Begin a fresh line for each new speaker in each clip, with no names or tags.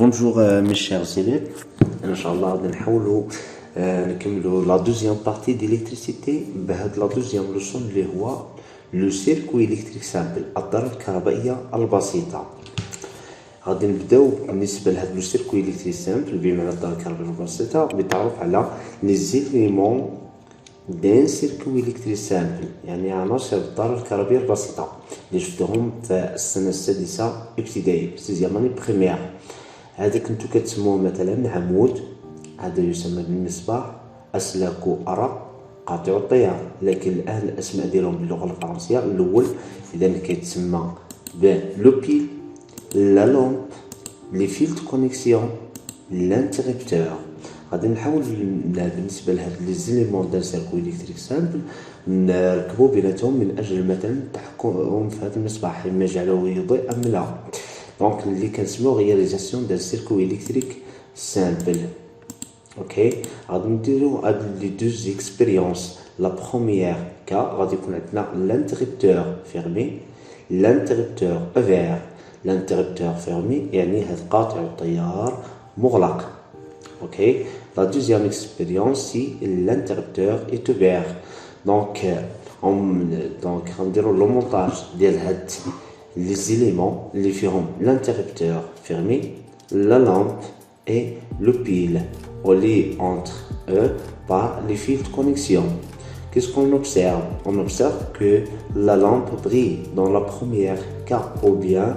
Bonjour mes chers élèves, Inch'Allah, nous la deuxième partie d'électricité. La deuxième leçon le circuit électrique simple, الدارة الكهربائية البسيطة. غادي نبداو بالنسبة لهذا لو سيركوي إلكتريك سامبل بمعنى الدارة الكهربائية البسيطة بتعرف على لي زيليمون دان سيركوي إلكتريك سامبل، يعني عناصر الدارة الكهربائية البسيطة اللي شفتهم في السنة السادسة ابتدائي، سيزيام اني بريمير. هذا كنتو كتسموه مثلا عمود، هذا يسمى بالمصباح، أسلاك أرق، قاطع التيار، لكن الآن الأسماء ديالهم باللغة الفرنسية. الأول إذا كيتسمى لو بيل، لا لومب، لي فيل دو كونيكسيون، لانتريبتور. غادي نحاول بالنسبة لهاد لي زيليمون دان سيركوي إلكتريك سامبل نركبو بيناتهم من أجل مثلا التحكم في هذا المصباح، إما جعله يضيء أم لا. دونك اللي كنسميو رياليزاسيون دان سيركوي إلكتريك سامبل. اوكي، غادي نديرو هاد لي دوز اكسبيريونس. لا بروميير كا غادي يكون عندنا لانتريبتور فيرمي، لانتريبتور اوفير. لانتريبتور فيرمي يعني هاد قاطع التيار مغلق. اوكي، لا دوزيام اكسبيريونس سي لانتريبتور ايت اوفير. دونك غنديرو لو مونتاج ديال هاد لي زيليمون اللي فيهم l'interrupteur fermé, la lampe et le pile, reliés entre eux par les fils de connexion. Qu'est-ce qu'on observe? On observe que la lampe brille dans la première cas ou bien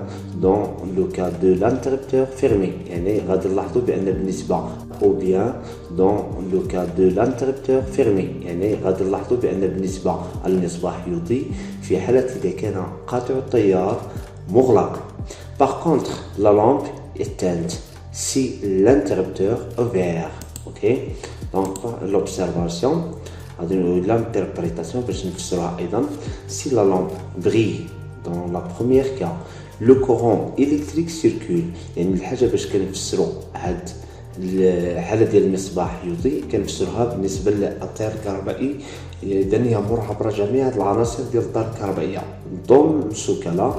dans le cas de l'interrupteur fermé. يعني غادي نلاحظوا بأن بالنسبة ou bien dans le cas de l'interrupteur fermé، يعني غادي نلاحظوا بأن بالنسبة المصباح يضيء في حالة إذا كان قاطع التيار مغلق. Par contre, la lampe est éteinte si l'interrupteur est ouvert. Ok, donc l'observation, l'interprétation, si la lampe brille dans la première cas, le courant électrique circule. يعني الحاجة باش كنفسروا هاد الحالة ديال المصباح يضيء كنفسروها بالنسبة للتيار الكهربائي، إذا هي مر عبر جميع هاد العناصر ديال الدارة الكهربائية. Dans ce cas-là,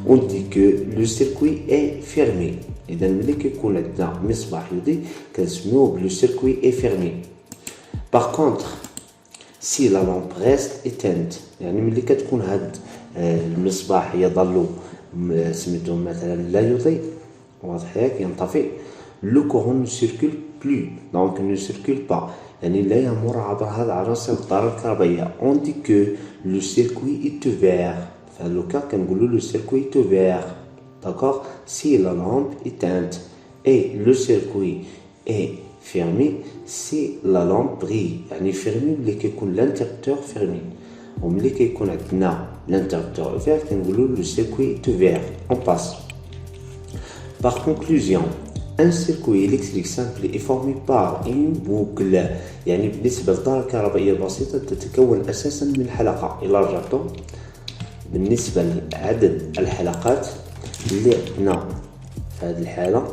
on dit que le circuit est fermé. إذا ملي كيكون عندنا مصباح يضيء كنسميوه le circuit est fermé. Par contre, si la lampe reste éteinte، يعني ملي كتكون هاد المصباح يظل سميتو مثلا لا يضيء، واضح ياك، ينطفئ، le courant ne circule plus، donc ne circule pas، يعني لا يمر عبر هذه العناصر الدارة الكهربائية. on dit que le circuit est ouvert. في هذا الكا كنقولوا le circuit est ouvert. d'accord, si la lampe est éteinte et le circuit est fermé si la lampe brille. يعني fermé ملي كيكون l'interrupteur fermé، وملي كيكون عندنا l'interrupteur ouvert كنقولوا le circuit est ouvert. on passe. par conclusion, un circuit électrique simple est formé par une boucle. يعني بالنسبة للدارة الكهربائية البسيطة تتكون أساسا من حلقة. إلا رجعتوا بالنسبة لعدد الحلقات اللي عندنا في هذه الحالة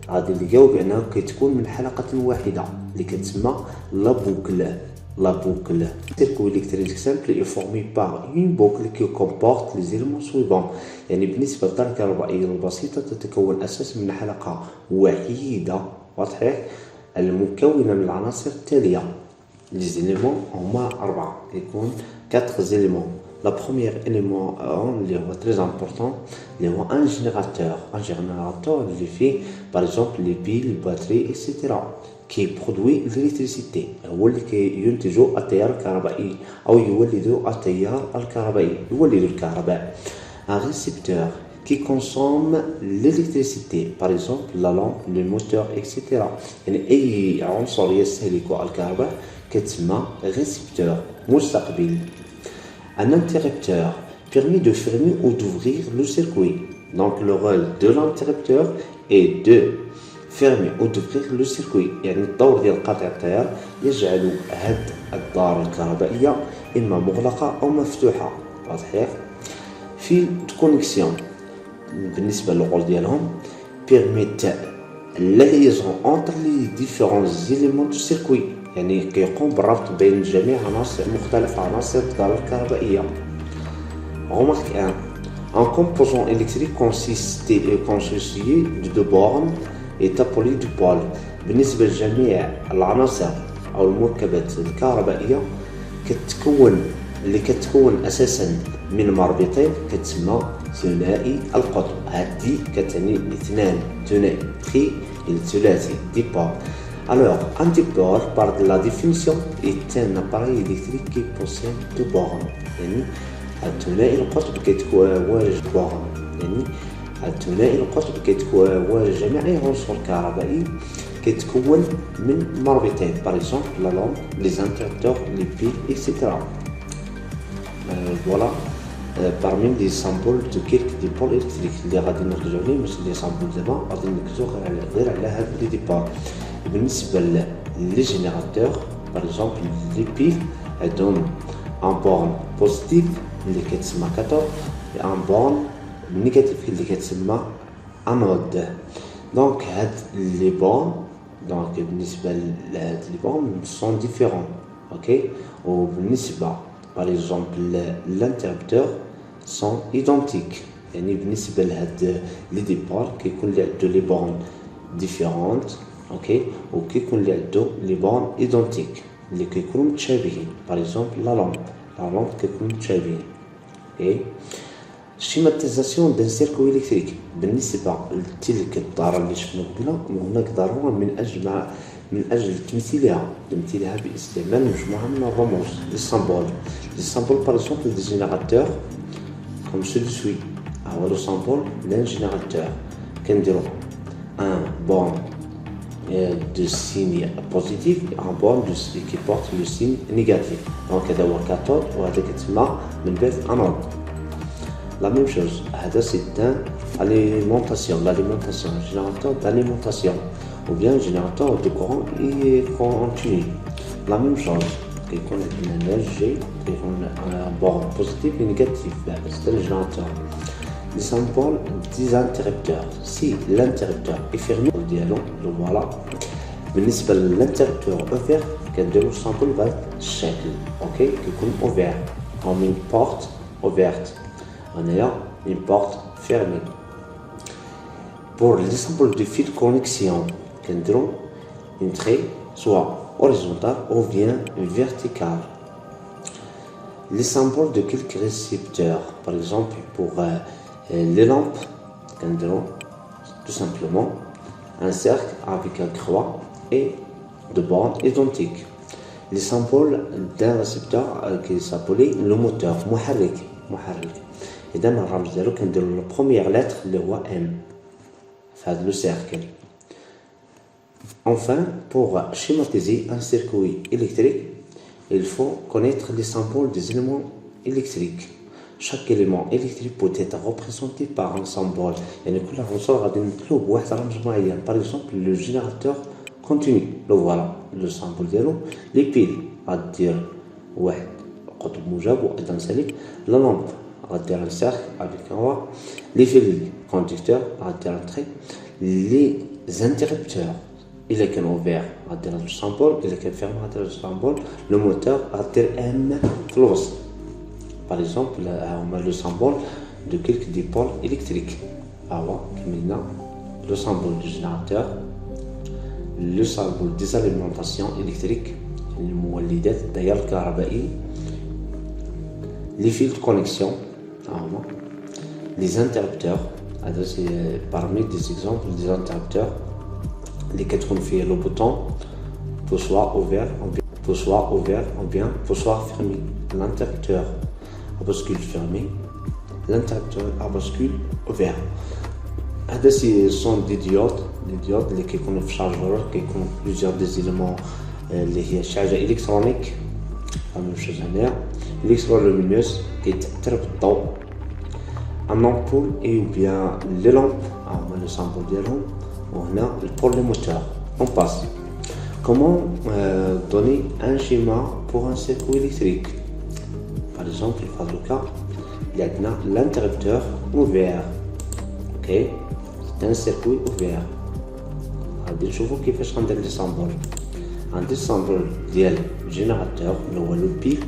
غادي نلقاو بأنها كتكون من حلقة واحدة اللي كتسمى لا بوكل. La boucle. Le circuit électrique simple est formé par une boucle qui comporte les éléments suivants. يعني بالنسبة للدارة الكهربائية البسيطة تتكون أساسا من حلقة وحيدة، واضح، المكونة من العناصر التالية. Les éléments هما 4، يكون 4 éléments. La première élément اللي هو très important اللي هو un générateur اللي فيه par exemple les piles، les batteries etc. qui produit l'électricité، هو اللي كينتج التيار الكهربائي أو يولد التيار الكهربائي، يولد الكهرباء. un récepteur qui consomme l'électricité par exemple la lampe، le moteur etc. يعني أي عنصر يستهلك الكهرباء كتسمى récepteur، مستقبل. un interrupteur permet de fermer ou d'ouvrir le circuit. donc le rôle de l'interrupteur est de fermer ou d'ouvrir le circuit، يعني الدور ديال قاطع التيار يجعل هاد الدارة الكهربائية إما مغلقة أو مفتوحة، واضح ياك. فيل دو كونيكسيون بالنسبة للرول ديالهم permet la liaison entre les différents éléments du circuit، يعني كيقوم بالربط بين جميع مختلف عناصر الدارة الكهربائية. remarque 1، un composant électrique constitué de deux bornes ايتابولي دو بول. بالنسبة لجميع العناصر أو المركبات الكهربائية كتكون أساسا من مربطين كتسمى ثنائي القطب. هادي كتعني اثنان، ثنائي تري الثلاثي ديبول. Alors, un dipôle, par la définition, est un appareil électrique qui possède deux bornes. يعني الثنائي القطب كيتواجد بورن، يعني الثنائي القطب كيتواجد جميع العناصر الكهربائية كيتكون من مربطين، par exemple la lampe, les interrupteurs, les piles, etc. Voilà parmi les symboles de quelques dipôles électriques اللي غادي نرجعو ليه، ماشي لي سامبول دابا غادي نركزو غير على هاد لي ديبول. بالنسبة لي جينيراتور par exemple les piles عندهم ان بورن بوزيتيف اللي كتسمى كاتود، ان بورن نيجاتيف اللي كتسمى انود. دونك هاد لي بورن دونك بالنسبة لهاد لي بورن سون ديفيرون، اوكي. وبالنسبة par exemple l'interrupteur sont identiques، يعني بالنسبة لهاد لي ديبول كيكون اللي عندو لي بورن ديفيرونت، اوكي، وكيكون اللي عندو لي بورن ايدونتيك اللي كيكونوا متشابهين. par exemple لا لامب كيكونوا متشابهين. اوكي. schématisation d'un circuit électrique بالنسبة لتلك الدارة اللي شفنا قبل، هناك ضرورة من أجل تمثيلها باستعمال مجموعة من الرموز لي سامبول par exemple des générateurs comme celui-ci. هو لو سامبول d'un générateur كنديرو un borne de signe positif et un borne qui porte le signe négatif. donc هذا هو كاثود وهذا كتسمى من بعد انود. La même chose, c'est l'alimentation, générateur d'alimentation ou bien générateur de courant et continu. La même chose, qui connaît une énergie, qui connaît un bord positif et négatif, c'est le générateur. Les symboles des interrupteurs. Si l'interrupteur est fermé, le voilà. بالنسبة للinterrupteur ouvert, le symbole va être شكل, ok, qui est ouvert, comme une porte ouverte. On a une porte fermée. Pour les symboles de fil connexion, une trait soit horizontale ou bien verticale. Les symboles de quelques récepteurs, par exemple pour les lampes, tout simplement un cercle avec un croix et deux bornes identiques. Les symboles d'un récepteur qui s'appelait le moteur, محرك. إذا الرمز ديالو كنديرو لو بروميير لتر اللي هو M في هذا لو سيركل. Enfin, pour schématiser un circuit électrique, il faut connaître les symboles des éléments électriques. Chaque élément électrique peut être représenté par un symbole. يعني كل عنصر غادي نمثلو بواحد الرمز معين. Par exemple, le générateur continu, le voilà, le symbole ديالو. Les piles غادير واحد قطب موجب وأيضا سالب. La lampe غادير un cercle avec un roi. Les fils conducteurs غادير un trait. Les interrupteurs إلا كان ouvert غادير هاد السامبول، إلا كان fermé غادير هاد السامبول. Le moteur غادير M في الوسط. Par exemple هما le symbole de quelques dipôles électriques. هو كملنا le symbole du générateur, le symbole des alimentations électriques المولدات التيار الكهربائي. Les fils de connexion, les interrupteurs, c'est parmi des exemples des interrupteurs, les quatre configurés le bouton pour soit ouvert ou bien pour soit fermé. L'interrupteur à bascule fermée, l'interrupteur à bascule ouvert. Ce sont des diodes qui ont un chargeur, qui ont plusieurs des éléments, les charges électroniques, la même chose en l'air. L'électrolumineuse qui est très tôt, un ampoule et ou bien les lampes, le symbole des lampes, on a pour les moteurs. On passe. Comment donner un schéma pour un circuit électrique? Par exemple, il faut le cas, il y a l'interrupteur ouvert. Ok, c'est un circuit ouvert. غادي نشوفو كيفاش غندير لي سامبول. عندي السامبول ديال الجينيراتور اللي هو لو بي.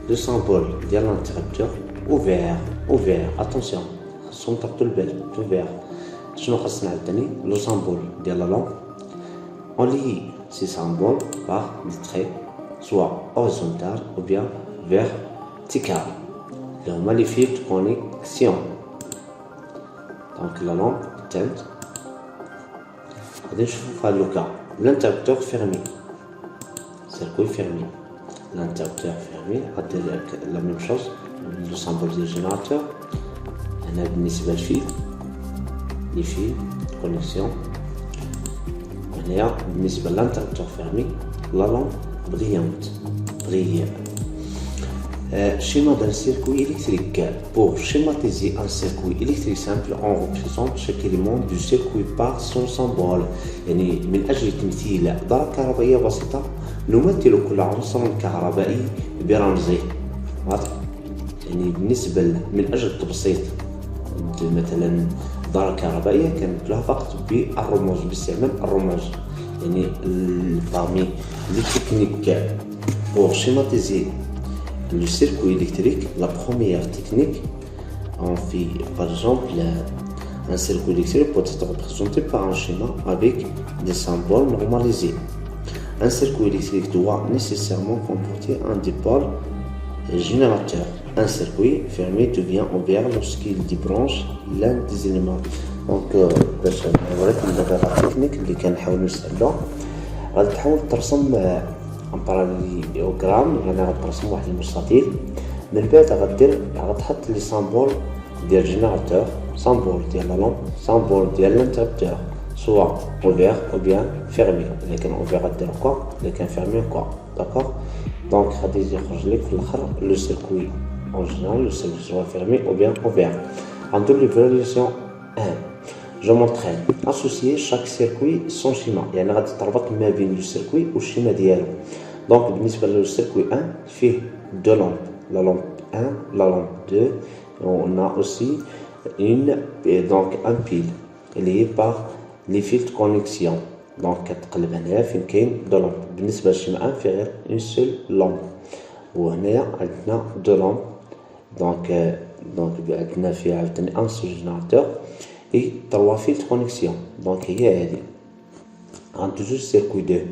Le symbole de l'interrupteur ouvert, attention, son porte le bel, ouvert. شنو خاصنا عاوتاني لو سامبول ديال لا لامب on lie ces symboles par des traits soit horizontal ou bien vertical اللي هما لي فيل دو كونيكسيون. دونك لا لامب éteinte غادي نشوفو في هاد لوكا l'interrupteur fermé circuit fermé l'interrupteur fermé غادير لا ميم شوز لو سامبول ديال الجينيراتور. هنا بالنسبة للفيل لي فيل كونيكسيون. هنايا بالنسبة للانتربتور فيرمي لا لامب بريونت brille. Schéma d'un circuit électrique. Pour schématiser un circuit électrique simple, on représente chaque élément du circuit par son symbole. يعني من أجل تمثيل دارة كهربائية بسيطة نمثل كل عنصر كهربائي برمزه. واضح؟ يعني بالنسبة من أجل التبسيط مثلا دارة كهربائية كانت لها فقط بالرموز باستعمال الرموز. يعني parmi les techniques pour schématiser le circuit électrique, la première technique, on fait par exemple un circuit électrique peut être représenté par un schéma avec des symboles normalisés. Un circuit électrique doit nécessairement comporter un dipôle générateur. Un circuit fermé devient ouvert lorsqu'il débranche l'un des éléments. Donc باش نوريكم دابا لا تكنيك اللي كنحاولوا نستعملوها غادي تحاول ترسم ان باراليلوغرام. يعني غترسم واحد المستطيل من بعد غتحط لي سامبول ديال الجينيراتور سامبول ديال لا لامب سامبول ديال الانتربتور سوا اوفير او بيان فيرمي. الا كان اوفير غدير كوا الا كان فيرمي كوا. داكوغ دونك غادي يخرج لك في الاخر لو سيركوي en général le circuit soit fermé ou bien ouvert. En double évaluation 1 je m'entraîne associer chaque circuit son schéma. يعني غادي تربط ما بين لو سيركوي والشيما ديالو. دونك بالنسبه للسيركوي 1 فيه دو لامب لا لامب 1 لا لامب 2 on a aussi une donc un pile lié par les fils de connexion. دونك كتقلب هنايا فين كاين دو لامب. بالنسبه للشيما 1 فيه غير اون سول لامب وهنايا عندنا دو لامب. دونك عندنا فيها عاوتاني ان سول جينيراتور اي 3 فيل دو كونيكسيون. دونك هي هادي غندوزو للسيركوي 2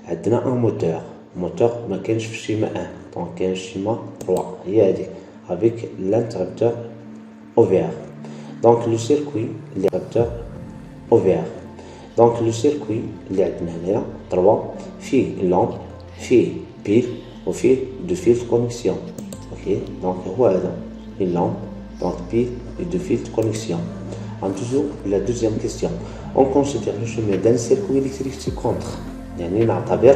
عندنا ان موتور ما كاينش في الشيما 1 دونك كاين الشيما 3 هي هادي افيك لانتربتور اوفير. دونك لو سيركوي اللي انتربتور اوفير. دونك لو سيركوي اللي عندنا هنايا 3 فيه لامب فيه بيل وفيه دو فيل دو كونيكسيون. اوكي دونك هو هذا une lampe donc pile et deux fils de connexion. En toujours la deuxième question, on considère le chemin d'un circuit électrique ci-contre. يعني نعتبر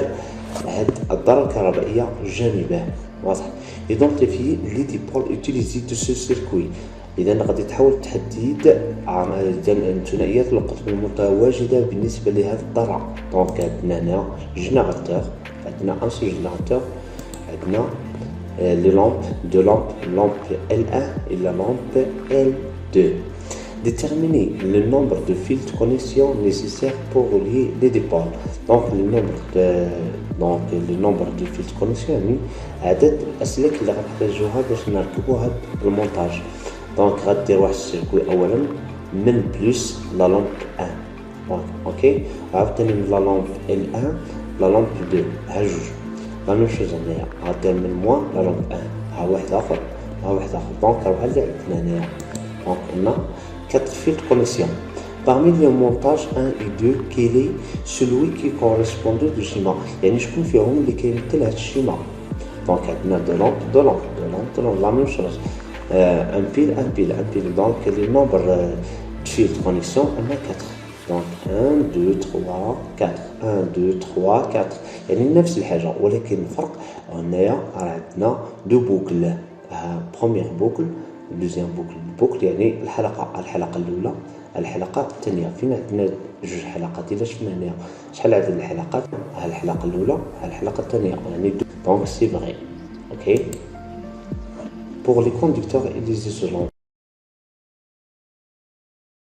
هاد الدارة الكهربائية جانبه. واضح؟ identifier les dipôles utilisés de ce circuit. إذا غادي تحاول تحدد الثنائيات القطب المتواجدة بالنسبة لهذه الدارة. دونك عندنا هنا جينيراتور عندنا ان سول جينيراتور عندنا les lampes, deux lampes, lampe L1 et la lampe L2. Déterminer le nombre de fils de connexion nécessaires pour relier les dipôles. Donc le nombre de fils de connexion يعني عدد الأسلاك اللي غنحتاجوها باش نركبو هاد المونتاج. دونك غدير واحد السيركوي أولا من بلس لا لامب 1 اوكي عاوتاني من لا لامب L1 لا لامب 2 ها جوج. لا ميم شوز هنايا غادير من موان لا لامب 1 ها واحد اخر دونك راه اللي عندنا هنايا. دونك قلنا 4 fils de connexion. Parmi les montages 1 et 2 quel est celui qui correspond du schéma. يعني شكون فيهم اللي كيمثل هاد الشيما. دونك عندنا دو لامب لا ميم شوز ان بيل دونك لي نومبر fils de connexion عندنا 4. دونك 1 2 3 4 1 2 3 4 يعني نفس الحاجه ولكن الفرق هنايا راه عندنا دو بوكل. بروميير بوكل دوزيام بوكل يعني الحلقه الاولى الحلقه الثانيه. فين عندنا جوج حلقات الا شفنا هنايا شحال عدد الحلقات ها الحلقه الاولى ها الحلقه الثانيه يعني دونك سي فري. اوكي pour les conducteurs et les isolants